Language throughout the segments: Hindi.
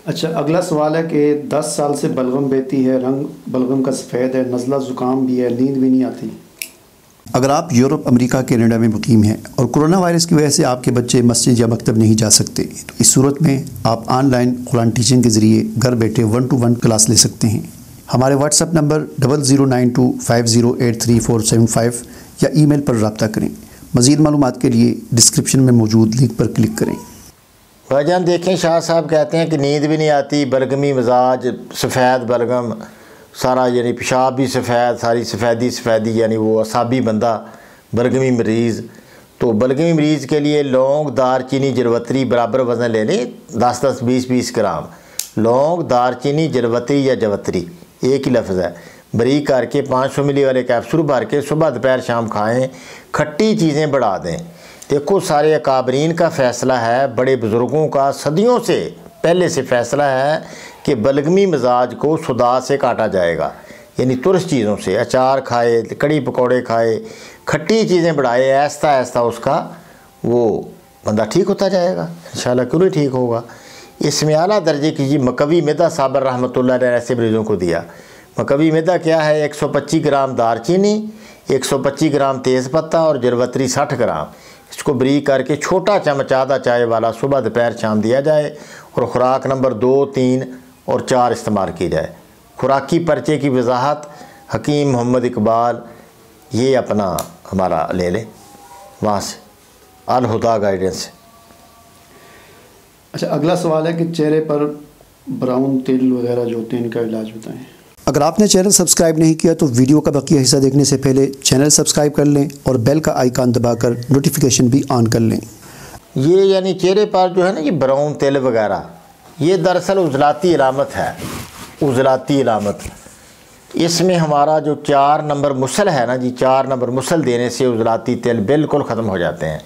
अच्छा, अगला सवाल है कि 10 साल से बलगम बहती है, रंग बलगम का सफ़ेद है, नज़ला ज़ुकाम भी है, नींद भी नहीं आती। अगर आप यूरोप, अमेरिका, कनाडा में मुकीम हैं और कोरोना वायरस की वजह से आपके बच्चे मस्जिद या मकतब नहीं जा सकते, तो इस सूरत में आप ऑनलाइन कुरान टीचिंग के ज़रिए घर बैठे 1-to-1 क्लास ले सकते हैं। हमारे व्हाट्सएप नंबर 0092508345 या ईमेल पर रब्ता करें। मज़ीद मालूमात के लिए डिस्क्रिप्शन में मौजूद लिंक पर क्लिक करें। भाईजान देखें, शाह साहब कहते हैं कि नींद भी नहीं आती, बलगमी मिजाज, सफ़ेद बलगम, सारा यानी पेशाब भी सफ़ेद, सारी सफ़ेदी यानी वो असाबी बंदा बलगमी मरीज़। तो बलगमी मरीज़ के लिए लौंग, दारचीनी, जरवतरी बराबर वज़न ले लें, 10-10, 20-20 ग्राम। लौंग, दारचीनी, जरवतरी या जवतरी एक ही लफ्ज़ है। बरीक करके 500 मिली वाले कैप्सूल भर के सुबह दोपहर शाम खाएँ। खट्टी चीज़ें बढ़ा दें। देखो, सारे अकाबरीन का फ़ैसला है, बड़े बुज़ुर्गों का सदियों से पहले से फ़ैसला है कि बलगमी मिजाज को सुदा से काटा जाएगा, यानी तुरस चीज़ों से। अचार खाए, कड़ी पकौड़े खाए, खट्टी चीज़ें बढ़ाए, आहिस्ता आहिस्ता उसका वो बंदा ठीक होता जाएगा इंशाल्लाह। क्यों नहीं ठीक होगा। इसमें आला दर्जे की जी मकवी मैदा साबर रहमतुल्लाह ने ऐसे मरीज़ों को दिया। मकवी मैदा क्या है? 125 ग्राम दारचीनी, 125 ग्राम तेज़पत्ता और जरवतरी 60 ग्राम। इसको बरीक करके छोटा चमच आधा चाय वाला सुबह दोपहर शाम दिया जाए और ख़ुराक नंबर 2, 3 और 4 इस्तेमाल की जाए। खुराकी पर्चे की वजाहत हकीम मोहम्मद इकबाल, ये अपना हमारा ले लें वहाँ से, अल हुदा गाइडेंस से। अच्छा, अगला सवाल है कि चेहरे पर ब्राउन तिल वगैरह जो होते हैं, इनका इलाज बताएं। अगर आपने चैनल सब्सक्राइब नहीं किया तो वीडियो का बकिया हिस्सा देखने से पहले चैनल सब्सक्राइब कर लें और बेल का आइकन दबाकर नोटिफिकेशन भी ऑन कर लें। ये यानी चेहरे पर जो है ना, ये ब्राउन तिल वगैरह, ये दरअसल उजलाती इलामत है, उजलाती इलामत। इसमें हमारा जो 4 नंबर मुसल है ना जी, 4 नंबर मुसल देने से उजलाती तिल बिल्कुल ख़त्म हो जाते हैं।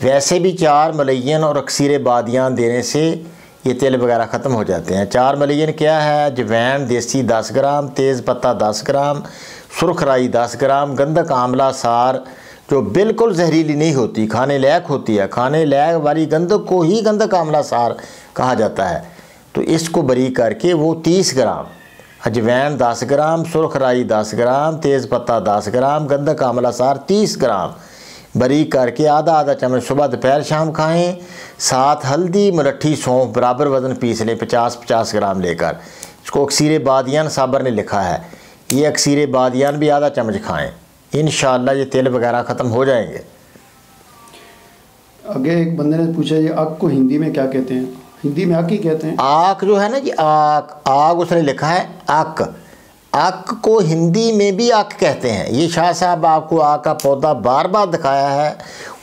वैसे भी 4 मलयन और अक्सीर बादियान देने से ये तिल वगैरह ख़त्म हो जाते हैं। 4 मलयन क्या है? अजवैन देसी 10 ग्राम, तेज़ पत्ता 10 ग्राम, सुरख राई 10 ग्राम, गंधक आंवला सार जो बिल्कुल जहरीली नहीं होती, खाने लायक होती है। खाने लायक वाली गंधक को ही गंधक आंवला सार कहा जाता है। तो इसको बरीक करके वो 30 ग्राम, अजवैन 10 ग्राम, सुरख राई 10 ग्राम, तेज़ पत्ता 10 ग्राम, गंधक आंवला सार 30 ग्राम बरीक करके आधा आधा चम्मच सुबह दोपहर शाम खाएं। साथ हल्दी, मुलट्ठी, सौंफ बराबर वज़न पीस लें, 50-50 ग्राम लेकर। इसको अक्सीर बादियान साबर ने लिखा है, ये अक्सीर बादियान भी आधा चम्मच खाएं। इंशाअल्लाह ये तिल वगैरह ख़त्म हो जाएंगे। आगे एक बंदे ने पूछा, ये आग को हिंदी में क्या कहते हैं? हिंदी में आग ही कहते हैं। आग जो है ना जी, आग उसने लिखा है आक। आक को हिंदी में भी आक कहते हैं। ये शाह साहब आपको आक का पौधा बार बार दिखाया है।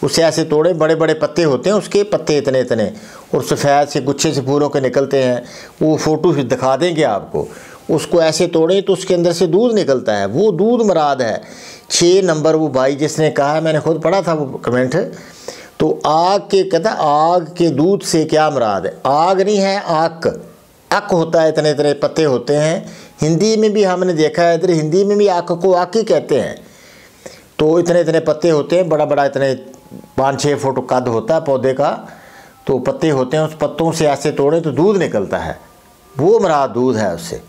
उसे ऐसे तोड़े, बड़े बड़े पत्ते होते हैं उसके, पत्ते इतने इतने, और सफ़ेद से गुच्छे से फूलों के निकलते हैं। वो फ़ोटो फिर दिखा देंगे आपको। उसको ऐसे तोड़े तो उसके अंदर से दूध निकलता है, वो दूध मुराद है। 6 नंबर वो भाई जिसने कहा है, मैंने खुद पढ़ा था वो कमेंट। तो आग के कहता, आग के दूध से क्या मुराद है? आग नहीं है, आक। अक होता है, इतने इतने पत्ते होते हैं। हिंदी में भी हमने देखा है, इधर हिंदी में भी आक को आक ही कहते हैं। तो इतने इतने पत्ते होते हैं, बड़ा बड़ा, इतने 5-6 फुट कद होता है पौधे का। तो पत्ते होते हैं, उस पत्तों से ऐसे तोड़े तो दूध निकलता है, वो मुराद दूध है। उससे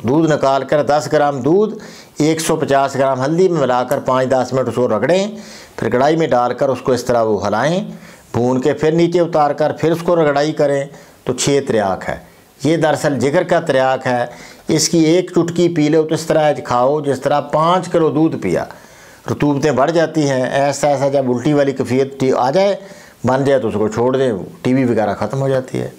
दूध निकाल कर 10 ग्राम दूध 150 ग्राम हल्दी में मिलाकर 5-10 मिनट उसको रगड़ें। फिर कढ़ाई में डालकर उसको इस तरह वो हिलाएँ, भून के फिर नीचे उतार कर फिर उसको रगड़ाई करें। तो 6 त्रियाक है। ये दरअसल जिगर का त्रियाक है। इसकी 1 चुटकी पी लो तो इस तरह खाओ जिस तरह 5 किलो दूध पिया। रतूबतें बढ़ जाती हैं। ऐसा ऐसा जब उल्टी वाली कैफियत आ जाए, बन जाए तो उसको छोड़ दें, टीबी वगैरह ख़त्म हो जाती है।